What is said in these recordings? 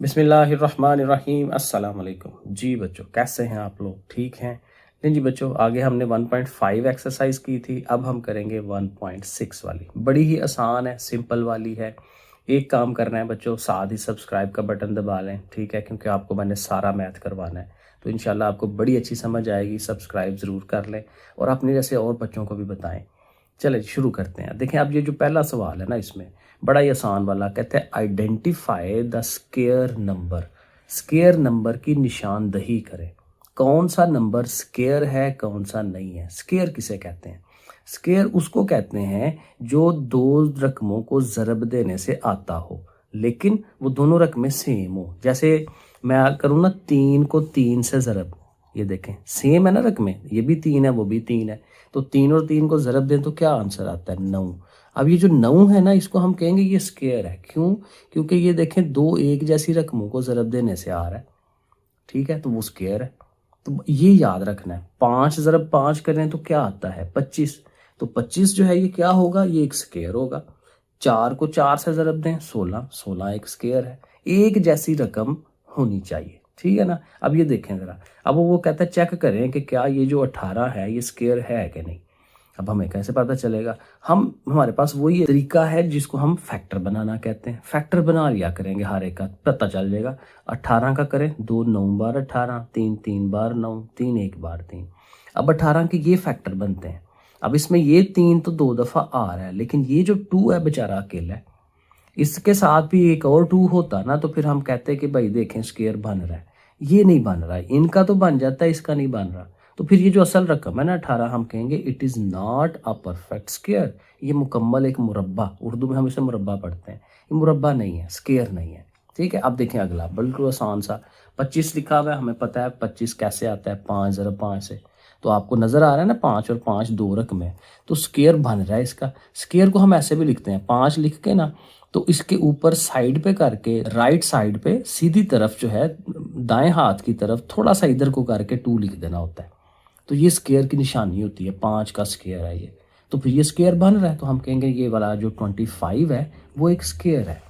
बिस्मिल्लाहिर्रहमानिर्रहीम अस्सलाम वालेकुम। जी बच्चों, कैसे हैं आप लोग? ठीक हैं? नहीं जी बच्चों, आगे हमने 1.5 एक्सरसाइज की थी, अब हम करेंगे 1.6 वाली। बड़ी ही आसान है, सिंपल वाली है। एक काम करना है बच्चों, साथ ही सब्सक्राइब का बटन दबा लें, ठीक है? क्योंकि आपको मैंने सारा मैथ करवाना है, तो इंशाल्लाह आपको बड़ी अच्छी समझ आएगी। सब्सक्राइब ज़रूर कर लें और अपने जैसे और बच्चों को भी बताएं। चलिए शुरू करते हैं। देखें, अब ये जो पहला सवाल है ना, इसमें बड़ा ही आसान वाला कहते हैं identify the square number. Square number की निशानदही करें। कौन सा नंबर स्केयर है, कौन सा नहीं है? स्केयर किसे कहते हैं? स्केयर उसको कहते हैं जो दो रकमों को ज़रब देने से आता हो, लेकिन वो दोनों रकमें सेम हो। जैसे मैं करूँ ना, 3 को 3 से ज़रब, ये देखें सेम है ना रकमें, ये भी 3 है, वो भी 3 है, तो 3 और 3 को ज़रब दें तो क्या आंसर आता है? 9। अब ये जो 9 है ना, इसको हम कहेंगे ये स्केयर है। क्यों? क्योंकि ये देखें दो एक जैसी रकमों को ज़रब देने से आ रहा है, ठीक है? तो वो स्केयर है। तो ये याद रखना है। 5 ज़रब 5 करें तो क्या आता है? 25। तो 25 जो है ये क्या होगा? ये एक स्केयर होगा। 4 को 4 से ज़रब दें, 16, 16 एक स्केयर है। एक जैसी रकम होनी चाहिए, ठीक है ना? अब ये देखें ज़रा, अब वो कहता है चेक करें कि क्या ये जो 18 है ये स्केयर है कि नहीं। अब हमें कैसे पता चलेगा? हमारे पास वही तरीका है जिसको हम फैक्टर बनाना कहते हैं। फैक्टर बना लिया करेंगे, हर एक का पता चल जाएगा। 18 का करें, 2 9 बार 18, 3 3 बार 9, 3 1 बार 3। अब 18 के ये फैक्टर बनते हैं। अब इसमें ये 3 तो 2 दफ़ा आ रहा है, लेकिन ये जो 2 है बेचारा अकेला है। इसके साथ भी एक और 2 होता ना, तो फिर हम कहते हैं कि भाई देखें स्केयर बन रहा है। ये नहीं बन रहा है, इनका तो बन जाता है, इसका नहीं बन रहा। तो फिर ये जो असल रकम है ना 18, हम कहेंगे it is not a perfect square. ये मुकम्मल एक मुरब्बा, उर्दू में हम इसे मुरब्बा पढ़ते हैं। ये मुरब्बा नहीं है, स्केयर नहीं है, ठीक है? अब देखें अगला, बिल्कुल आसान सा। 25 लिखा हुआ है, हमें पता है 25 कैसे आता है, 5 ज़रब 5 से। तो आपको नज़र आ रहा है ना, 5 और 5 दो रकम है, तो स्केयर बन रहा है इसका। स्केयर को हम ऐसे भी लिखते हैं, 5 लिख के ना, तो इसके ऊपर साइड पे करके, राइट साइड पे सीधी तरफ जो है, दाएं हाथ की तरफ थोड़ा सा इधर को करके 2 लिख देना होता है। तो ये स्केयर की निशानी होती है, 5 का स्केयर है ये। तो फिर ये स्केयर बन रहा है, तो हम कहेंगे ये वाला जो 25 है वो एक स्केयर है।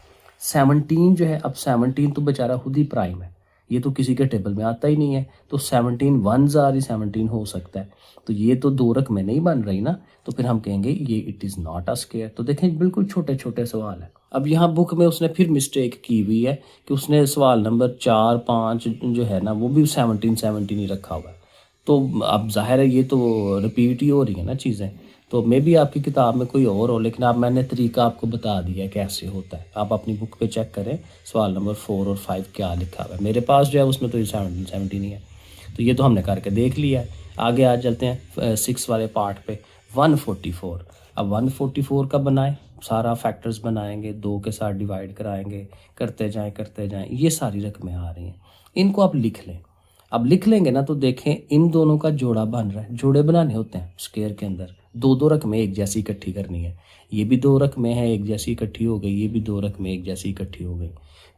17 जो है, अब 17 तो बेचारा खुद ही प्राइम है, ये तो किसी के टेबल में आता ही नहीं है। तो 17 1s आर ही 17 हो सकता है। तो ये तो दो रकमें नहीं बन रही ना, तो फिर हम कहेंगे ये it is not a square. तो देखें बिल्कुल छोटे छोटे सवाल है। अब यहाँ बुक में उसने फिर मिस्टेक की हुई है कि उसने सवाल नंबर 4 5 जो है ना, वो भी 17 17 ही रखा हुआ है। तो अब ज़ाहिर है ये तो रिपीट ही हो रही है ना चीज़ें। तो मे भी आपकी किताब में कोई और हो, लेकिन अब मैंने तरीका आपको बता दिया है कैसे होता है। आप अपनी बुक पे चेक करें सवाल नंबर 4 और 5 क्या लिखा हुआ है। मेरे पास जो है उसमें तो ये 17 17 ही है। तो ये तो हमने करके देख लिया है। आगे आ चलते हैं 6 वाले पार्ट पे। 144। अब 144 का बनाएं, सारा फैक्टर्स बनाएंगे, 2 के साथ डिवाइड कराएंगे, करते जाएं। ये सारी रकमें आ रही हैं, इनको आप लिख लें। अब लिख लेंगे ना, तो देखें इन दोनों का जोड़ा बन रहा है। जोड़े बनाने होते हैं स्क्वायर के अंदर, दो दो रकमें एक जैसी इकट्ठी करनी है। ये भी दो रकमें हैं एक जैसी इकट्ठी हो गई, ये भी दो रकमें एक जैसी इकट्ठी हो गई।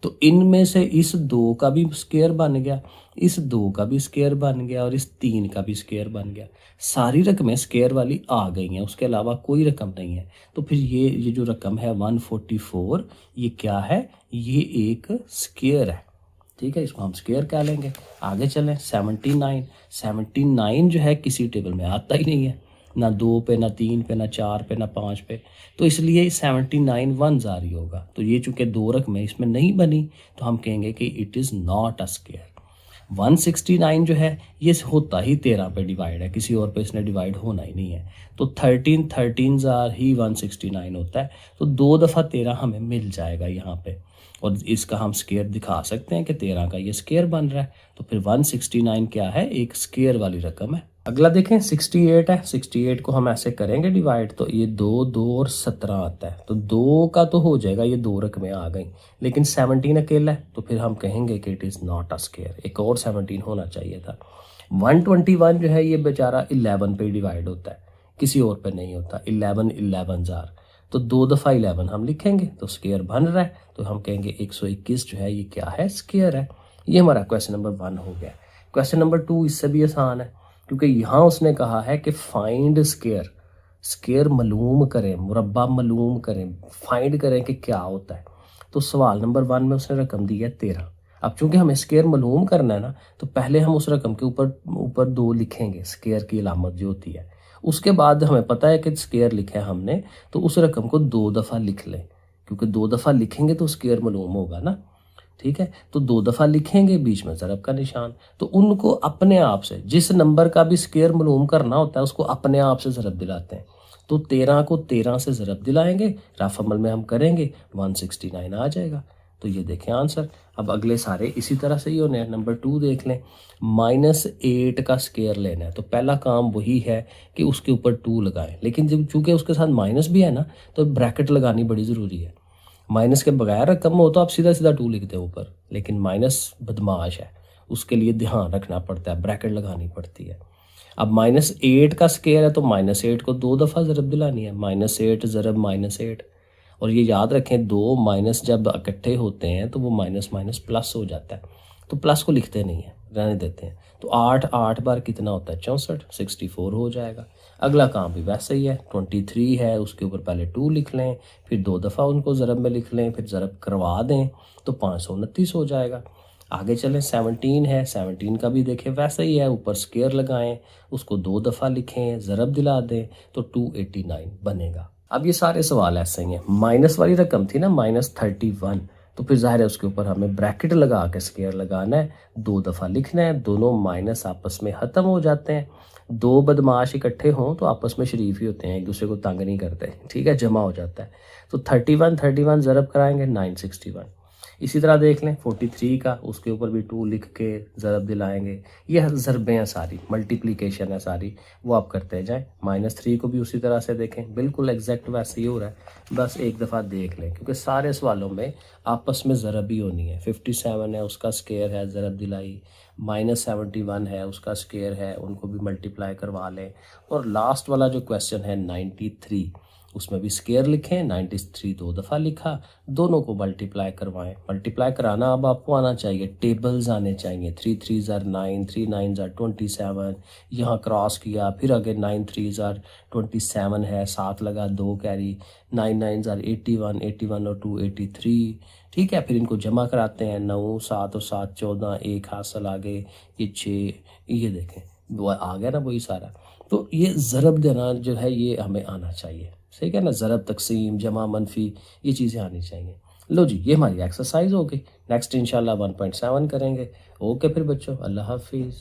तो इनमें से इस 2 का भी स्क्वायर बन गया, इस 2 का भी स्क्वायर बन गया, और इस 3 का भी स्क्वायर बन गया। सारी रकमें स्क्वायर वाली आ गई हैं, उसके अलावा कोई रकम नहीं है। तो फिर ये जो रकम है 144, ये क्या है? ये एक स्क्वायर है, ठीक है? इसको हम स्क्वायर कह लेंगे। आगे चलें, 79। 79 जो है किसी टेबल में आता ही नहीं है, ना 2 पे, ना 3 पे, ना 4 पे, ना 5 पे। तो इसलिए 79 1s आ रही होगा। तो ये चूंकि दो रकमें इसमें नहीं बनी, तो हम कहेंगे कि it is not a square. 169 जो है ये होता ही 13 पे डिवाइड है, किसी और पे इसने डिवाइड होना ही नहीं है। तो 13 13s आर ही 169 होता है। तो 2 दफ़ा 13 हमें मिल जाएगा यहाँ पे, और इसका हम स्क्वायर दिखा सकते हैं कि 13 का ये स्क्वायर बन रहा है। तो फिर 169 क्या है? एक स्क्वायर वाली रकम है। अगला देखें, 68 है। 68 को हम ऐसे करेंगे डिवाइड, तो ये 2 2 और 17 आता है। तो 2 का तो हो जाएगा, ये दो रकमें आ गई, लेकिन 17 अकेला है, तो फिर हम कहेंगे कि it is not a square. एक और 17 होना चाहिए था। 121 जो है ये बेचारा 11 पे डिवाइड होता है, किसी और पे नहीं होता। 11 11s आर, तो 2 दफ़ा 11 हम लिखेंगे, तो स्क्वायर बन रहा है। तो हम कहेंगे 121 जो है ये क्या है? स्क्वायर है। ये हमारा क्वेश्चन नंबर 1 हो गया। क्वेश्चन नंबर 2 इससे भी आसान है, क्योंकि यहाँ उसने कहा है कि फाइंड स्क्वायर। स्क्वायर मालूम करें, मुरब्बा मालूम करें, फाइंड करें कि क्या होता है। तो सवाल नंबर 1 में उसने रकम दी है 13। अब चूंकि हमें स्केयर मालूम करना है ना, तो पहले हम उस रकम के ऊपर ऊपर 2 लिखेंगे, स्केयर की अलामत जो होती है। उसके बाद हमें पता है कि स्केयर लिखा है हमने, तो उस रकम को 2 दफ़ा लिख लें, क्योंकि 2 दफ़ा लिखेंगे तो स्केयर मालूम होगा ना। ठीक है, तो 2 दफ़ा लिखेंगे, बीच में ज़रब का निशान, तो उनको अपने आप से, जिस नंबर का भी स्केयर मालूम करना होता है उसको अपने आप से ज़रब दिलाते हैं। तो 13 को 13 से ज़रब दिलाएंगे, रफ अमल में हम करेंगे, 169 आ जाएगा। तो ये देखें आंसर। अब अगले सारे इसी तरह से ही होने हैं। नंबर 2 देख लें, -8 का स्केयर लेना है, तो पहला काम वही है कि उसके ऊपर 2 लगाएं, लेकिन जब चूंकि उसके साथ माइनस भी है ना, तो ब्रैकेट लगानी बड़ी ज़रूरी है। माइनस के बगैर रकम हो तो आप सीधा सीधा 2 लिखते हो ऊपर, लेकिन माइनस बदमाश है, उसके लिए ध्यान रखना पड़ता है, ब्रैकेट लगानी पड़ती है। अब -8 का स्केयर है तो -8 को 2 दफ़ा ज़रब दिलानी है, -8 ज़रब -8। और ये याद रखें, 2 माइनस जब इकट्ठे होते हैं तो वो माइनस माइनस प्लस हो जाता है, तो प्लस को लिखते नहीं है, रहने देते हैं। तो 8 8 बार कितना होता है, 64, 64 हो जाएगा। अगला काम भी वैसे ही है, 23 है, उसके ऊपर पहले 2 लिख लें, फिर 2 दफ़ा उनको ज़रब में लिख लें, फिर ज़रब करवा दें, तो 529 हो जाएगा। आगे चलें, 17 है, 17 का भी देखें वैसे ही है, ऊपर स्केयर लगाएं, उसको 2 दफ़ा लिखें, ज़रब दिला दें, तो 289 बनेगा। अब ये सारे सवाल ऐसे ही हैं। माइनस वाली रकम थी ना, -31, तो फिर ज़ाहिर है उसके ऊपर हमें ब्रैकेट लगा के स्केयर लगाना है, 2 दफ़ा लिखना है, दोनों माइनस आपस में ख़त्म हो जाते हैं। 2 बदमाश इकट्ठे हों तो आपस में शरीफ ही होते हैं, एक दूसरे को तंग नहीं करते, ठीक है, जमा हो जाता है। तो 31 ज़रब कराएंगे, 961। इसी तरह देख लें 43 का, उसके ऊपर भी 2 लिख के ज़रब दिलाएंगे। ये ज़रबें हैं सारी, मल्टीप्लिकेशन है सारी, वो आप करते जाएं। -3 को भी उसी तरह से देखें, बिल्कुल एग्जैक्ट वैसे ही हो रहा है, बस एक दफ़ा देख लें, क्योंकि सारे सवालों में आपस में ज़रब ही होनी है। 57 है, उसका स्केयर है, ज़रब दिलाई। -71 है, उसका स्केयर है, उनको भी मल्टीप्लाई करवा लें। और लास्ट वाला जो क्वेश्चन है 93, उसमें भी स्केयर लिखें, 93 2 दफ़ा लिखा, दोनों को मल्टीप्लाई करवाएं। मल्टीप्लाई कराना अब आपको आना चाहिए, टेबल्स आने चाहिए। 3 3 ज़ार 9, 3 9 ज़ार 27, यहाँ क्रॉस किया, फिर आगे 9 3 ज़ार 27 है, 7 लगा, 2 कैरी, 9 9 ज़ार 81, 81 और 2 83। ठीक है, फिर इनको जमा कराते हैं, 9 7 और 7 14, 1 हासिल आगे, ये 6, ये देखें वो आ गया ना वही सारा। तो ये ज़रब देना जो है ये हमें आना चाहिए, सही है ना, ज़रब, तकसीम, जमा, मनफी, ये चीज़ें आनी चाहिए। लो जी, ये हमारी एक्सरसाइज हो गई। नेक्स्ट इंशाल्लाह 1.7 करेंगे। ओके फिर बच्चों, अल्लाह हाफिज़।